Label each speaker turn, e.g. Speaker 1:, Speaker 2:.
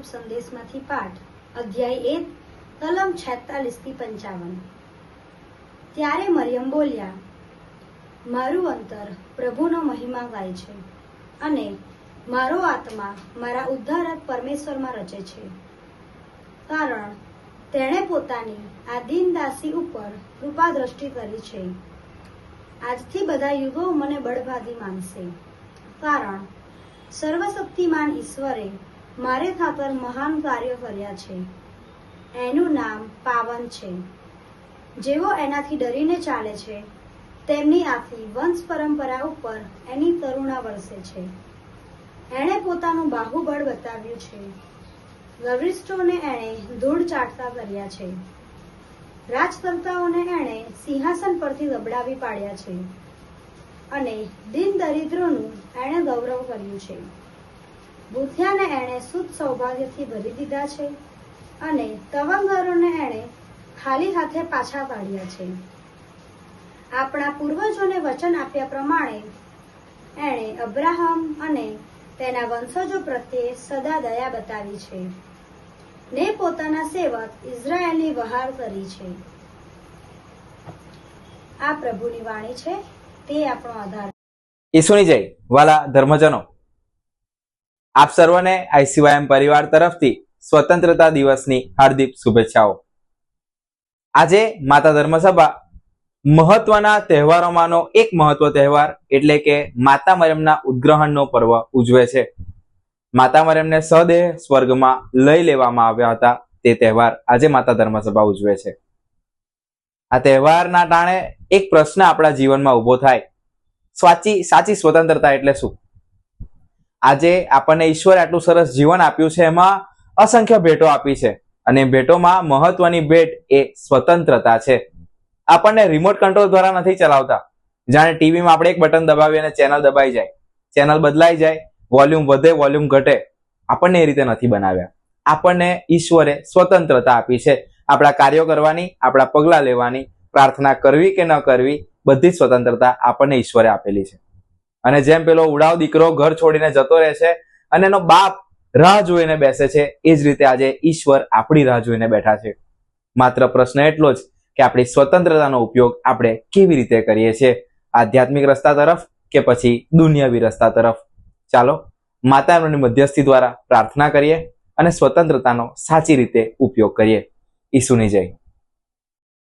Speaker 1: સંદેશમાંથી પાઠ અધ્યાય 1 કલમ 46 થી 55। ત્યારે મરિયમ બોલ્યા, મારું અંતર પ્રભુનો મહિમા ગાય છે અને મારો આત્મા મારા ઉદ્ધારક પરમેશ્વરમાં રચે છે, કારણ તેણે પોતાની આ દીન દાસી ઉપર કૃપા દ્રષ્ટિ કરી છે। આજથી બધા યુગો મને બળભાગી માનશે, કારણ સર્વશક્તિમાન ઈશ્વરે મારે ખાતર મહાન કાર્ય કર્યા છે। એનું નામ પાવન છે। જેઓ એનાથી ડરીને ચાલે છે તેમની આખી વંશ પરંપરા ઉપર એની કરુણા વરસે છે। એણે પોતાનું બાહુબળ બતાવ્યું છે, ગર્વિષ્ઠોને એણે ધૂળ ચાટતા કર્યા છે, રાજકર્તાઓને એણે સિંહાસન પરથી દબડાવી પાડ્યા છે અને દિન દરિદ્રોનું એણે ગૌરવ કર્યું છે। ભૂખ્યાને એણે શુદ્ધ સૌભાગ્યથી ભરી દીધા છે અને તવંગરોને એણે ખાલી હાથે પાછા કાઢ્યા છે। આપણા પૂર્વજોને વચન આપ્યા પ્રમાણે એણે અબ્રાહમ અને તેના વંશજો પ્રત્યે સદા દયા બતાવી છે ને પોતાના સેવક ઇઝરાયેલની વહાર કરી છે। આ પ્રભુની વાણી છે, તે આપણો આધાર।
Speaker 2: ઈસુની જય વાલા ધર્મજનો, આપ સર્વને ICYM પરિવાર તરફથી સ્વતંત્રતા દિવસની હાર્દિક શુભેચ્છાઓ। આજે માતા ધર્મસભા મહત્વના તહેવારોમાંનો એક મહત્વ તહેવાર એટલે કે માતા મરિયમના ઉદ્ગ્રહણનો પર્વ ઉજવે છે। માતા મરિયમને સદેહ સ્વર્ગમાં લઈ લેવામાં આવ્યા હતા, તે તહેવાર આજે માતા ધર્મસભા ઉજવે છે। આ તહેવારના ટાણે એક પ્રશ્ન આપણા જીવનમાં ઉભો થાય, સાચી સ્વતંત્રતા એટલે શું? આજે આપણને ઈશ્વરે આટલું સરસ જીવન આપ્યું છે, એમાં અસંખ્ય ભેટો આપી છે અને ભેટોમાં મહત્વની ભેટ એ સ્વતંત્રતા છે। આપણને રિમોટ કંટ્રોલ દ્વારા નથી ચલાવતા, જાણે ટીવીમાં આપણે એક બટન દબાવીએ અને ચેનલ દબાઈ જાય, ચેનલ બદલાઈ જાય, વોલ્યુમ વધે વોલ્યુમ ઘટે, આપણને એ રીતે નથી બનાવ્યા। આપણને ઈશ્વરે સ્વતંત્રતા આપી છે, આપણા કાર્યો કરવાની, આપણા પગલાં લેવાની, પ્રાર્થના કરવી કે ન કરવી, બધી સ્વતંત્રતા આપણને ઈશ્વરે આપેલી છે। અને જેમ પેલો ઉડાવ દીકરો ઘર છોડીને જતો રહે છે અને એનો બાપ રાહ જોઈને બેસે છે, એ જ રીતે આજે ઈશ્વર આપણી રાહ જોઈને બેઠા છે। માત્ર પ્રશ્ન એટલો જ કે આપણી સ્વતંત્રતાનો ઉપયોગ આપણે કેવી રીતે કરીએ છીએ, આધ્યાત્મિક રસ્તા તરફ કે પછી દુનિયાવી રસ્તા તરફ। ચાલો માતાની મધ્યસ્થી દ્વારા પ્રાર્થના કરીએ અને સ્વતંત્રતાનો સાચી રીતે ઉપયોગ કરીએ। ઈસુની જય।